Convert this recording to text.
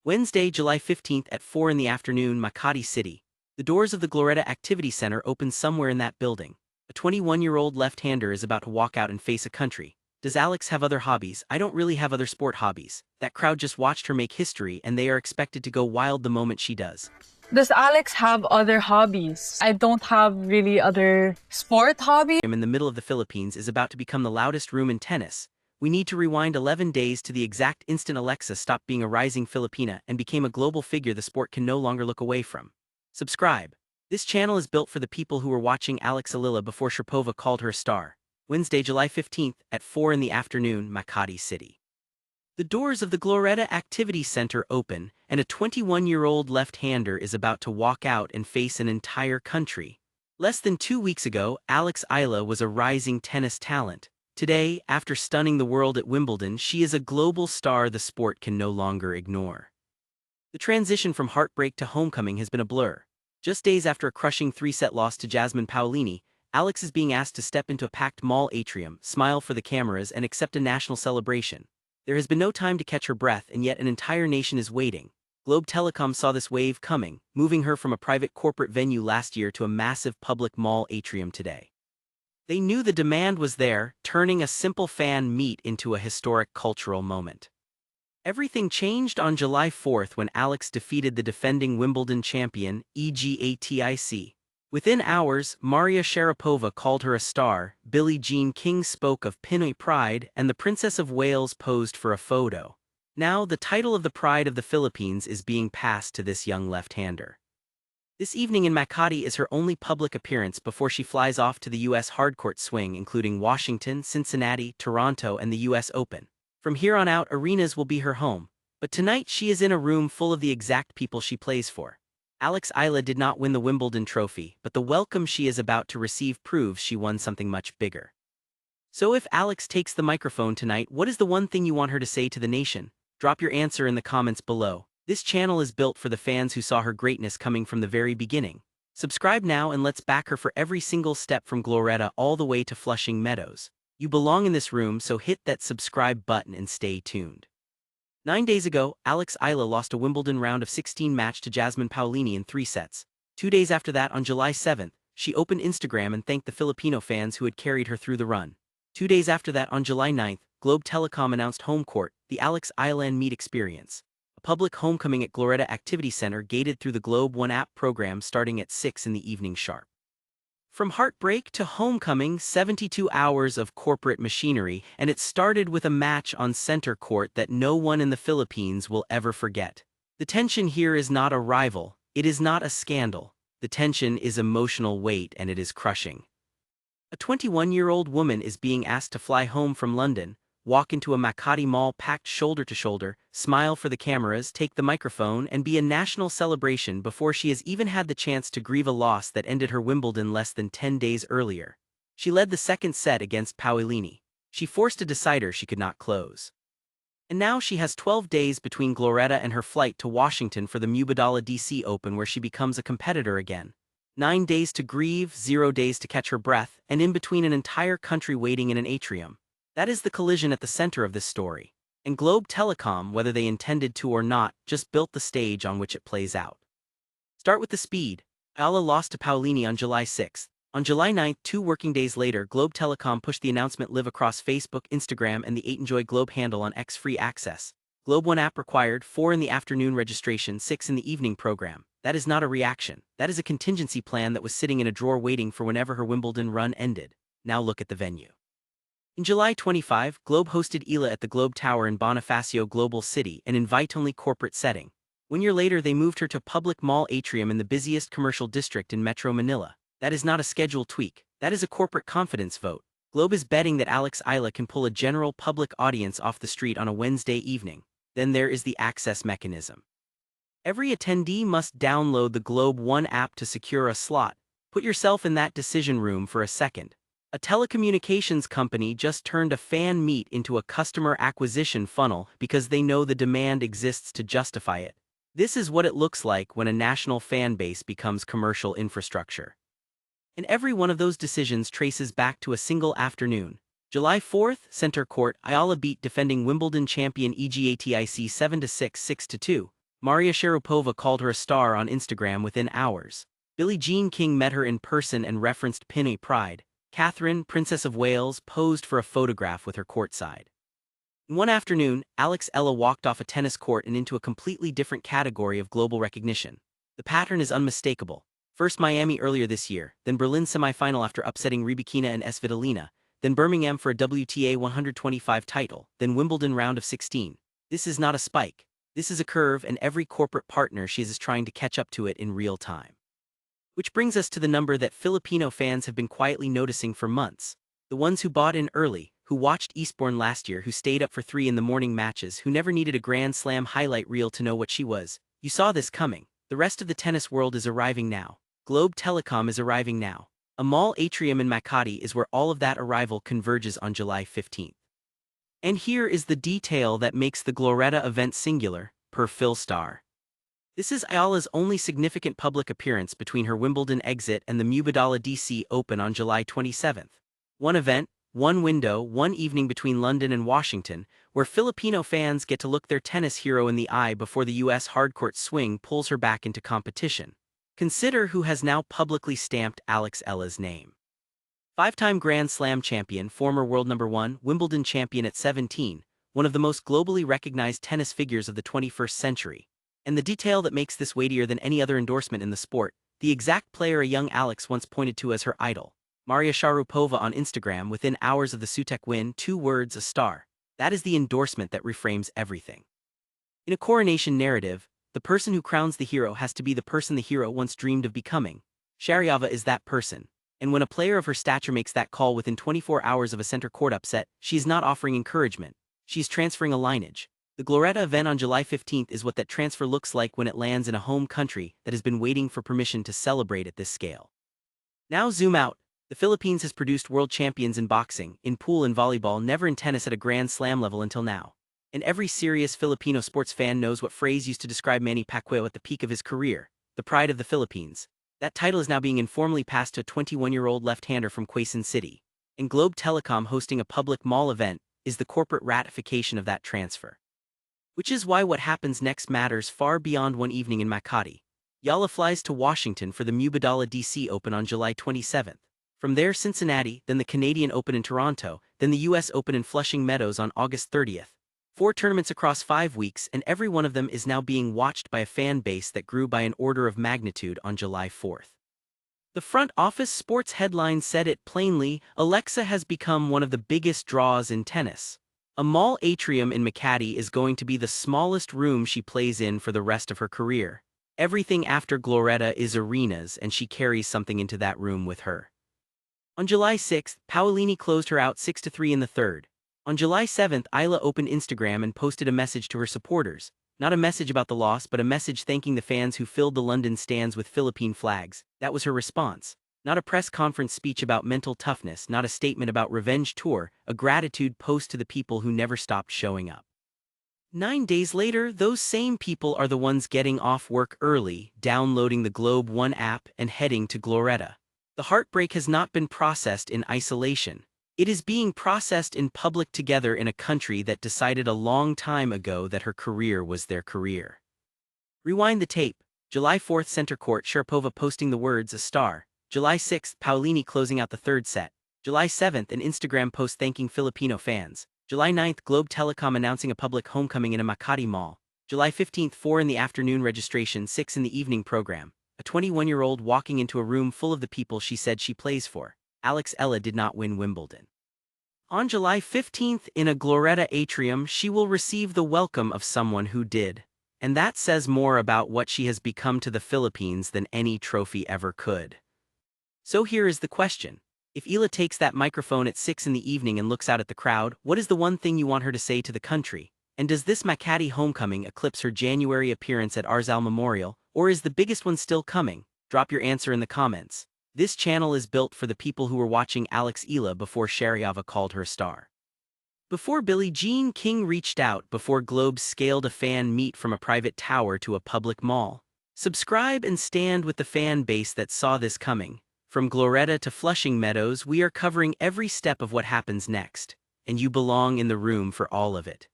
Wednesday, July 15th at 4 in the afternoon, Makati City. The doors of the Glorietta Activity Center open somewhere in that building. A 21-year-old left-hander is about to walk out and face a country. Does Alex have other hobbies? I don't really have other sport hobbies. That crowd just watched her make history and they are expected to go wild the moment she does. Does Alex have other hobbies? I don't have really other sport hobbies. In the middle of the Philippines is about to become the loudest room in tennis. We need to rewind 11 days to the exact instant Alexa stopped being a rising Filipina and became a global figure the sport can no longer look away from. Subscribe. This channel is built for the people who were watching Alex Eila before Sharapova called her a star. Wednesday, July 15th at 4 in the afternoon, Makati City. The doors of the Glorietta Activity Center open, and a 21-year-old left-hander is about to walk out and face an entire country. Less than 2 weeks ago, Eila was a rising tennis talent. Today, after stunning the world at Wimbledon, she is a global star the sport can no longer ignore. The transition from heartbreak to homecoming has been a blur. Just days after a crushing 3-set loss to Jasmine Powellini, Alex is being asked to step into a packed mall atrium, smile for the cameras, and accept a national celebration. There has been no time to catch her breath, and yet an entire nation is waiting. Telecom saw this wave coming, moving her from a private corporate venue last year to a massive public mall atrium today. They knew the demand was there, turning a simple fan meet into a historic cultural moment. Everything changed on July 4th when Alex defeated the defending Wimbledon champion, Eala. Within hours, Maria Sharapova called her a star, Billie spoke of Pinoy pride, and the Princess of Wales posed for a photo. Now, the title of the Pride of the Philippines is being passed to this young left-hander. This evening in Makati is her only public appearance before she flies off to the U.S. hardcourt swing, including Washington, Cincinnati, Toronto, and the U.S. Open. From here on out, arenas will be her home, but tonight she is in a room full of the exact people she plays for. Eila did not win the Wimbledon trophy, but the welcome she is about to receive proves she won something much bigger. So if Alex takes the microphone tonight, what is the one thing you want her to say to the nation? Drop your answer in the comments below. This channel is built for the fans who saw her greatness coming from the very beginning. Subscribe now and let's back her for every single step from Glorietta all the way to Flushing Meadows. You belong in this room, so hit that subscribe button and stay tuned. 9 days ago, Eila lost a Wimbledon round of 16 match to Jasmine Powellini in 3 sets. 2 days after that, on July 7th, she opened Instagram and thanked the Filipino fans who had carried her through the run. 2 days after that, on July 9th, Telecom announced home court, the Eila Meet Experience. A public homecoming at Glorietta Activity Center gated through the Globe One app program starting at 6 in the evening sharp. From heartbreak to homecoming, 72 hours of corporate machinery, and it started with a match on center court that no one in the Philippines will ever forget. The tension here is not a rival, it is not a scandal. The tension is emotional weight, and it is crushing. A 21-year-old woman is being asked to fly home from London, walk into a Makati mall packed shoulder to shoulder, smile for the cameras, take the microphone, and be a national celebration before she has even had the chance to grieve a loss that ended her Wimbledon less than 10 days earlier. She led the second set against Powellini. She forced a decider she could not close. And now she has 12 days between Glorietta and her flight to Washington for the Wimbledon DC Open, where she becomes a competitor again. 9 days to grieve, 0 days to catch her breath, and in between an entire country waiting in an atrium. That is the collision at the center of this story. And Telecom, whether they intended to or not, just built the stage on which it plays out. Start with the speed. Eila lost to Powellini on July 6th. On July 9th, 2 working days later, Telecom pushed the announcement live across Facebook, Instagram, and the 8Enjoy Globe handle on X free access. Globe One app required 4 in the afternoon registration, 6 in the evening program. That is not a reaction. That is a contingency plan that was sitting in a drawer waiting for whenever her Wimbledon run ended. Now look at the venue. In July 25, Globe hosted Eila at the Globe Tower in Bonifacio Global City, an invite-only corporate setting. 1 year later, they moved her to public mall atrium in the busiest commercial district in Metro Manila. That is not a schedule tweak. That is a corporate confidence vote. Globe is betting that Eila can pull a general public audience off the street on a Wednesday evening. Then there is the access mechanism. Every attendee must download the Globe One app to secure a slot. Put yourself in that decision room for a second. A telecommunications company just turned a fan meet into a customer acquisition funnel because they know the demand exists to justify it. This is what it looks like when a national fan base becomes commercial infrastructure. And every one of those decisions traces back to a single afternoon. July 4th, center court, Eila beat defending Wimbledon champion Eala 7-6, 6-2. Maria Sharapova called her a star on Instagram within hours. Billie Jean King met her in person and referenced Pinay pride. Catherine, Princess of Wales, posed for a photograph with her courtside. One afternoon, Eila walked off a tennis court and into a completely different category of global recognition. The pattern is unmistakable. First Miami earlier this year, then Berlin semifinal after upsetting Rybakina and Svitolina, then Birmingham for a WTA 125 title, then Wimbledon round of 16. This is not a spike. This is a curve, and every corporate partner she is trying to catch up to it in real time. Which brings us to the number that Filipino fans have been quietly noticing for months. The ones who bought in early, who watched Eastbourne last year, who stayed up for 3 in the morning matches, who never needed a Grand Slam highlight reel to know what she was. You saw this coming. The rest of the tennis world is arriving now. Globe Telecom is arriving now. A mall atrium in Makati is where all of that arrival converges on July 15th. And here is the detail that makes the Glorietta event singular, per Philstar. This is Eala's only significant public appearance between her Wimbledon exit and the Mubadala DC Open on July 27th. One event, one window, one evening between London and Washington, where Filipino fans get to look their tennis hero in the eye before the US hardcourt swing pulls her back into competition. Consider who has now publicly stamped Eila's name. 5-time Grand Slam champion, former world number 1, Wimbledon champion at 17, one of the most globally recognized tennis figures of the 21st century. And the detail that makes this weightier than any other endorsement in the sport, the exact player a young Alex once pointed to as her idol. Maria Sharapova on Instagram within hours of the Sutek win, 2 words, a star. That is the endorsement that reframes everything. In a coronation narrative, the person who crowns the hero has to be the person the hero once dreamed of becoming. Sharapova is that person. And when a player of her stature makes that call within 24 hours of a center court upset, she is not offering encouragement. She's transferring a lineage. The Glorietta event on July 15th is what that transfer looks like when it lands in a home country that has been waiting for permission to celebrate at this scale. Now zoom out. The Philippines has produced world champions in boxing, in pool and volleyball, never in tennis at a Grand Slam level until now. And every serious Filipino sports fan knows what phrase used to describe Manny Pacquiao at the peak of his career, the pride of the Philippines. That title is now being informally passed to a 21-year-old left-hander from Quezon City. And Globe Telecom hosting a public mall event is the corporate ratification of that transfer. Which is why what happens next matters far beyond one evening in Makati. Eala flies to Washington for the Mubadala DC Open on July 27th. From there, Cincinnati, then the Canadian Open in Toronto, then the US Open in Flushing Meadows on August 30th. 4 tournaments across 5 weeks, and every one of them is now being watched by a fan base that grew by an order of magnitude on July 4th. The front office sports headline said it plainly: Alexa has become one of the biggest draws in tennis. A mall atrium in Makati is going to be the smallest room she plays in for the rest of her career. Everything after Glorietta is arenas, and she carries something into that room with her. On July 6th, Powellini closed her out 6-3 in the third. On July 7th, Eila opened Instagram and posted a message to her supporters. Not a message about the loss, but a message thanking the fans who filled the London stands with Philippine flags. That was her response. Not a press conference speech about mental toughness, not a statement about revenge tour, a gratitude post to the people who never stopped showing up. 9 days later, those same people are the ones getting off work early, downloading the Globe One app and heading to Glorietta. The heartbreak has not been processed in isolation. It is being processed in public together in a country that decided a long time ago that her career was their career. Rewind the tape. July 4th, center court, Sharapova posting the words, a star. July 6th, Powellini closing out the third set. July 7th, an Instagram post thanking Filipino fans. July 9th, Globe Telecom announcing a public homecoming in a Makati mall. July 15th, 4 in the afternoon registration, 6 in the evening program. A 21-year-old walking into a room full of the people she said she plays for. Eila did not win Wimbledon. On July 15th, in a Glorietta atrium, she will receive the welcome of someone who did. And that says more about what she has become to the Philippines than any trophy ever could. So here is the question. If Eila takes that microphone at 6 in the evening and looks out at the crowd, what is the one thing you want her to say to the country? And does this Makati homecoming eclipse her January appearance at Arzal Memorial, or is the biggest one still coming? Drop your answer in the comments. This channel is built for the people who were watching Eila before Sharapova called her a star. Before Billie Jean King reached out, before Globe scaled a fan meet from a private tower to a public mall. Subscribe and stand with the fan base that saw this coming. From Glorietta to Flushing Meadows, we are covering every step of what happens next, and you belong in the room for all of it.